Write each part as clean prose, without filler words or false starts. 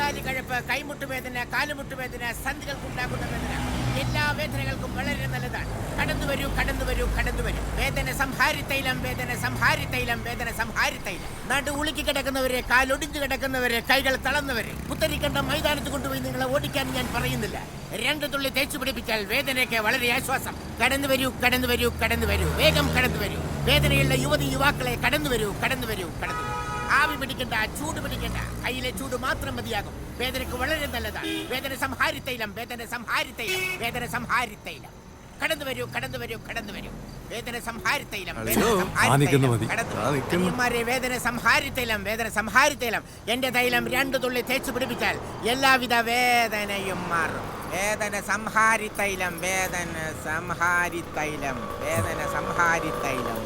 കൈകാലി കഴപ്പ്, കൈമുട്ടുവേദന, കാലുമുട്ടുവേദന, സന്ധികൾക്കുണ്ടാകുന്ന വേദന, എല്ലാ വേദനകൾക്കും വളരെ നല്ലതാണ്. കടന്നു വരൂ, കടന്നു വരൂ, കടന്നു വരൂ. വേദന സംഹാരി തൈലം, വേദന സംഹാരി തൈലം, വേദന സംഹാരി തൈലം. നടു ഉളുക്കി കിടക്കുന്നവരെ, കാലൊടിഞ്ഞു കിടക്കുന്നവരെ, കൈകൾ തളർന്നവരെ പുത്തരിക്കണ്ട മൈതാനത്ത് കൊണ്ടുപോയി നിങ്ങളെ ഓടിക്കാൻ ഞാൻ പറയുന്നില്ല. 2 തുള്ളി തേച്ചു പിടിപ്പിച്ചാൽ വേദനയ്ക്ക് വളരെ ആശ്വാസം. കടന്നു വരൂ, കടന്നു വരൂ, കടന്നു വരൂ, വേഗം കടന്നു വരൂ. വേദനയുള്ള യുവതി യുവാക്കളെ കടന്നു വരൂ, കടന്നു വരൂ, കടന്നു വരൂ. ആവി പിടിക്കണ്ട, ചൂട് പിടിക്കണ്ട, കയ്യിലെ ചൂട് മാത്രം മതിയാകും. വേദനയ്ക്ക് വളരെ നല്ലതാണ്. വേദന സംഹാരി തൈലം, വേദന സംഹാരി തൈലം, വേദന സംഹാരി തൈലം. കടന്നു വരൂ, കടന്നു വരൂ, കടന്നു വരൂ. വേദന സംഹാരി തൈലം, കന്യന്മാരെ, വേദന സംഹാരി തൈലം, വേദന സംഹാരി തൈലം. എന്റെ തൈലം 2 തുള്ളി തേച്ചു പിടിപ്പിച്ചാൽ എല്ലാവിധ വേദനയും മാറും. വേദന സംഹാരി തൈലം, വേദന സംഹാരി തൈലം, വേദന സംഹാരി തൈലം.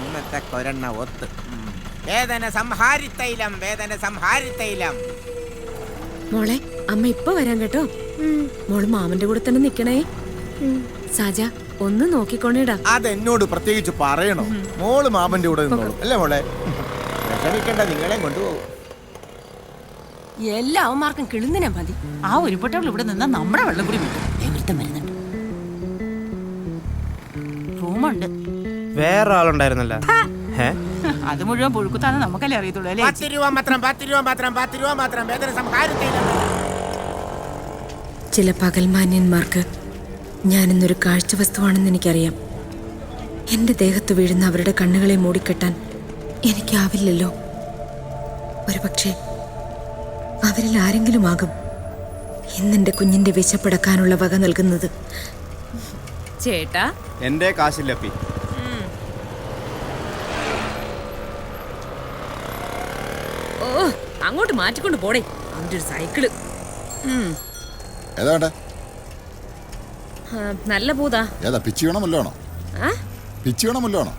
ഇന്നത്തെ കൊരണ്ണ ഒത്ത്. വേദന സംഹാരി തൈലം, വേദന സംഹാരി തൈലം. മോളെ, അമ്മ ഇപ്പൊ വരാൻ കേട്ടോ. മോള് മാമന്റെ കൂടെ തന്നെ നിക്കണേ. സാജ, ഒന്ന് നോക്കിക്കൊണ്ടേടാ. അതെന്നോട് പ്രത്യേകിച്ച് പറയണോ? മോള് മാമന്റെ കൂടെ നിന്നോളൂ അല്ലേ മോളെ? വിഷമിക്കണ്ട, നിങ്ങളെ കൊണ്ടുപോകും. എല്ലാ അവന്മാർക്കും കിളുന്നിനെ മതി. ആ ഒരുപെട്ടവൾ ഇവിടെ നിന്നാ നമ്മുടെ വെള്ളം കൂടി വിട്ടു. എവിടുത്തെ മരുന്നുണ്ട്, റൂമുണ്ട്. വേറെ ആളുണ്ടായിരുന്നല്ല. അത് മുഴുവൻ പുഴുക്കുത്താന്ന് നമുക്കല്ലേ അറിയത്തുള്ളൂ അല്ലേ? 10 രൂപ മാത്രം, 10 രൂപ മാത്രം, 10 രൂപ മാത്രം. വേദന സംഹാരി തൈലം. ചില പകൽമാന്യന്മാർക്ക് ഞാനിന്നൊരു കാഴ്ച വസ്തുവാണെന്ന് എനിക്കറിയാം. എന്റെ ദേഹത്ത് വീഴുന്ന അവരുടെ കണ്ണുകളെ മൂടിക്കെട്ടാൻ എനിക്കാവില്ലല്ലോ. ഒരുപക്ഷെ അവരിൽ ആരെങ്കിലും ആകും ഇന്നെന്റെ കുഞ്ഞിന്റെ വിശപ്പടക്കാനുള്ള വക നൽകുന്നത്. ചേട്ടാ, എന്റെ കാശില്ലപ്പി. ഓ, അങ്ങോട്ട് മാറ്റിക്കൊണ്ട് പോടേ. അവന്റെ ഒരു സൈക്കിള് നല്ല പൂതാ. ഏതാ പിച്ചിയണമല്ലോ ആണോ? പിച്ചിയണമല്ലോ ആണോ?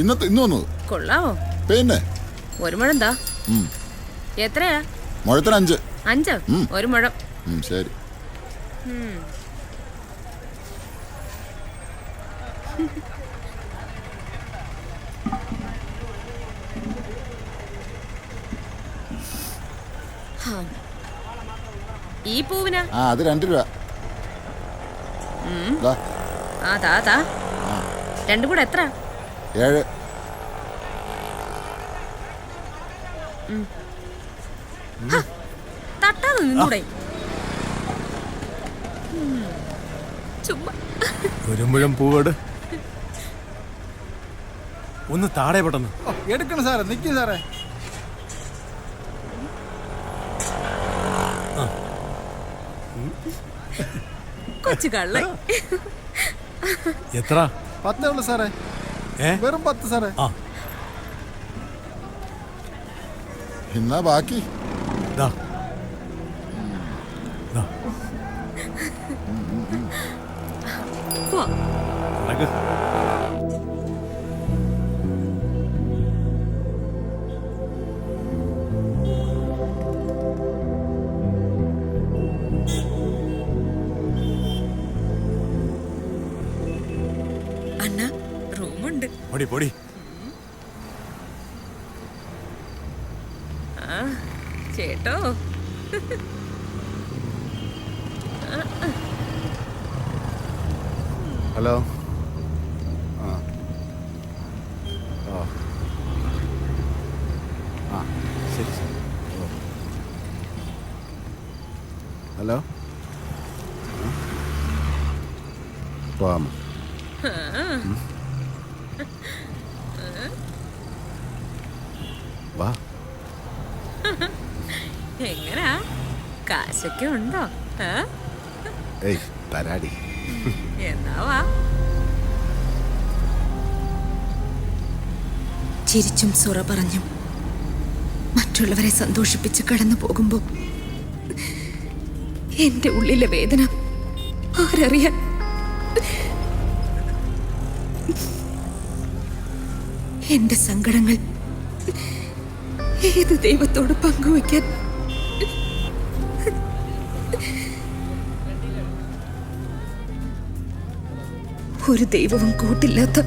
ഇന്ന് വന്നത് കൊള്ളാവോ? പിന്നെ ഒരു മുഴം എന്താ? എത്രയാ? മുഴത്തിന് 5. 5? ഒരു മുഴം. ശരി. ഈ പൂവിനാ? അത് 2 രൂപ. രണ്ടും കൂടെ എത്ര? 7. തട്ടാതെ നിന്നൂടെ? ചുമ്മാ ഒരു മുഴം പൂവോട് ഒന്ന് താഴെ പെട്ടെന്ന് എടുക്കണം സാറേ. നിൽക്കും സാറേ. കൊച്ചു കള്ളൻ. എത്ര? 10 ഉള്ളു സാറേ. വെറും 10 സാറേ. എന്നാ ബാക്കി അണ്ണ, റൂമുണ്ട്. പൊടി പൊടി. ചേട്ടോ, ഹലോ. ശരി ശരി. ഹലോ. പോവാം. വാ. എങ്ങനാ? കാശൊക്കെ ഉണ്ടോ? ഏയ് തരാടി. എന്നാവാ? ചിരിച്ചും സുറ പറഞ്ഞും മറ്റുള്ളവരെ സന്തോഷിപ്പിച്ച് കടന്നു പോകുമ്പോ എന്റെ ഉള്ളിലെ വേദന ആരറിയാൻ? എന്റെ സങ്കടങ്ങൾ ഏത് ദൈവത്തോട് പങ്കുവയ്ക്കാൻ? ഒരു ദൈവവും കൂട്ടില്ലാത്ത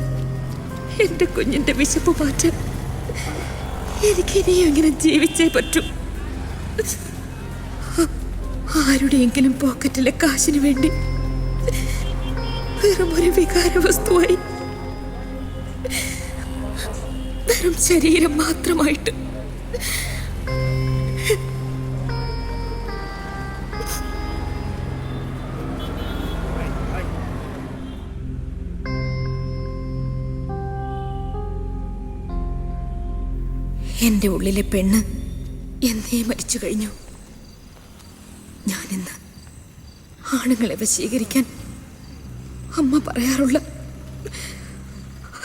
എന്റെ കുഞ്ഞിന്റെ വിശപ്പ് മാറ്റാൻ എനിക്കിനിയും ഇങ്ങനെ ജീവിച്ചേ പറ്റൂ. ആരുടെയെങ്കിലും പോക്കറ്റിലെ കാശിന് വേണ്ടി വെറും ഒരു വികാര വസ്തുവായി, വെറും ശരീരം മാത്രമായിട്ട്. എന്റെ ഉള്ളിലെ പെണ്ണ് എന്നേ മരിച്ചു കഴിഞ്ഞു. ഞാനിന്ന് ആണുങ്ങളെ വശീകരിക്കാൻ അമ്മ പറയാറുള്ള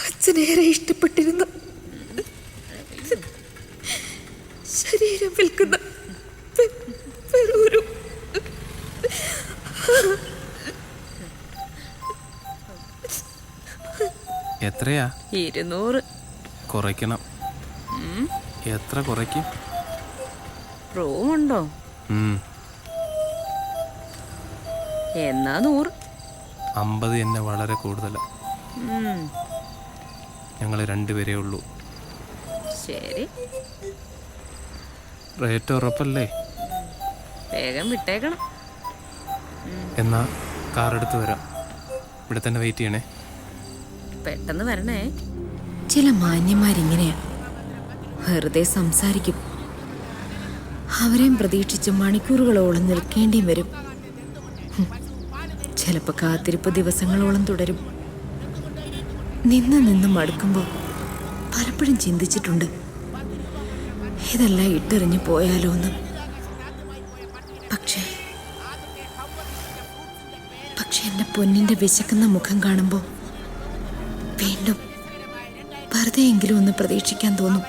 അച്ഛനേറെ ഇഷ്ടപ്പെട്ടിരുന്ന ശരീരം വിൽക്കുന്ന വെറൊരു എത്രയാ? 200. കുറയ്ക്കണം. എത്ര കുറയ്ക്കും? റൂമുണ്ടോ? എന്നാ 100. 50 എന്നെ വളരെ കൂടുതലാണ്. ഞങ്ങൾ 2 പേരേ ഉള്ളൂ. ശരി, റേറ്റ് ഉറപ്പല്ലേ? വേഗം വിട്ടേക്കണം. എന്നാ കാർ എടുത്ത് വരാം. ഇവിടെ തന്നെ വെയിറ്റ് ചെയ്യണേ. പെട്ടെന്ന് വരണേ. ചില മാന്യന്മാരിങ്ങനെയാ, വെറുതെ സംസാരിക്കും. അവരെയും പ്രതീക്ഷിച്ച് മണിക്കൂറുകളോളം നിൽക്കേണ്ടിയും വരും. ചിലപ്പോൾ കാത്തിരിപ്പ് ദിവസങ്ങളോളം തുടരും. നിന്ന് മടുക്കുമ്പോൾ പലപ്പോഴും ചിന്തിച്ചിട്ടുണ്ട്, ഇതെല്ലാം ഇട്ടെറിഞ്ഞു പോയാലോ എന്ന്. പക്ഷേ എന്റെ പൊന്നിന്റെ വിശക്കുന്ന മുഖം കാണുമ്പോൾ വീണ്ടും വെറുതെയെങ്കിലും ഒന്ന് പ്രതീക്ഷിക്കാൻ തോന്നും.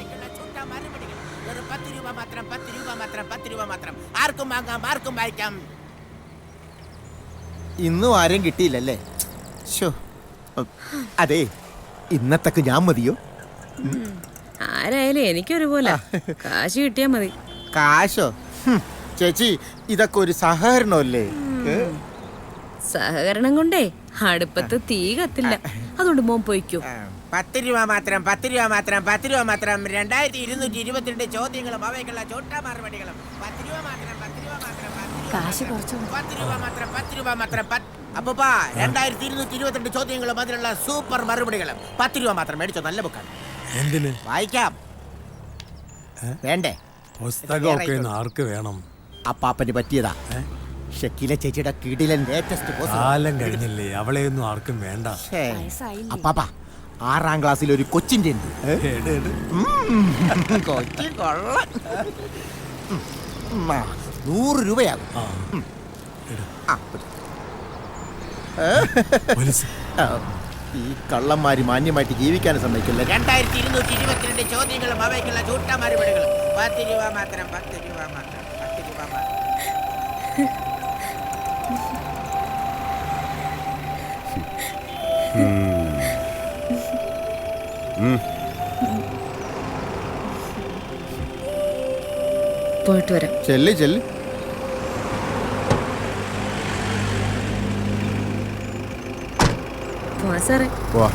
വെറും 10 രൂപ മാത്രം, 10 രൂപ മാത്രം, 10 രൂപ മാത്രം. ആർക്കും വാങ്ങാം, ആർക്കും വായിക്കാം. ഇന്നും ആരെയും കിട്ടിയില്ലല്ലേ? ശോ, അതെ, ഇന്നത്തേക്ക് ഞാൻ മതിയോ? ആരായാലും എനിക്കൊരുപോലെ കാശ് കിട്ടിയാ മതി. കാശോ? ചേച്ചി, ഇതൊക്കെ ഒരു സഹകരണമല്ലേ? സഹകരണം കൊണ്ടേ അടുപ്പത്ത് തീ കത്തില്ല. അതുകൊണ്ട് മോൻ പോയിക്കോ. 10 രൂപ മാത്രം, 10 രൂപ മാത്രം, 10 രൂപ മാത്രം. 2222 ചോദ്യങ്ങളും അവയ്ക്കുള്ള ചോട്ടാ മറുപടികളും. 10 രൂപ മാത്രം, 10 രൂപ മാത്രം, കാശ് കുറച്ച് 10 രൂപ മാത്രം, 10 രൂപ മാത്രം. അപ്പൂപ്പാ, 2222 ചോദ്യങ്ങളും അതിനുള്ള സൂപ്പർ മറുപടികളും. 10 രൂപ മാത്രം. മേടിച്ചോ, നല്ല ബുക്കാണ്. എന്തിന് വായിക്കാം. വേണ്ടേ? പുസ്തകമൊക്കെ ആർക്ക് വേണം? അപ്പാപ്പന് പറ്റിയതാ. ഷക്കീല ചേച്ചിയുടെ കിടിലൻ ലേറ്റസ്റ്റ് കാലം കഴിഞ്ഞില്ലേ, അവളെയൊന്നും ആർക്കും വേണ്ട. അപ്പാപ്പ, 6ാം ക്ലാസ്സിൽ ഒരു കൊച്ചിന്റെ ഉണ്ട്. കൊച്ചി കൊള്ളാം. 100 രൂപയാകും. ഈ കള്ളന്മാര് മാന്യമായിട്ട് ജീവിക്കാനും സമ്മതിക്കില്ല. 2222 ചോദ്യങ്ങളും അവയ്ക്കുള്ള ചൂട്ടാ മറുപടികളും. 10 രൂപ മാത്രം, 10 രൂപ മാത്രം, 10 രൂപ മാത്രം. പോയിട്ട് വരാം. ചെല്ല് ചെല്ല്. പോവാ സാറേ. പോവാ.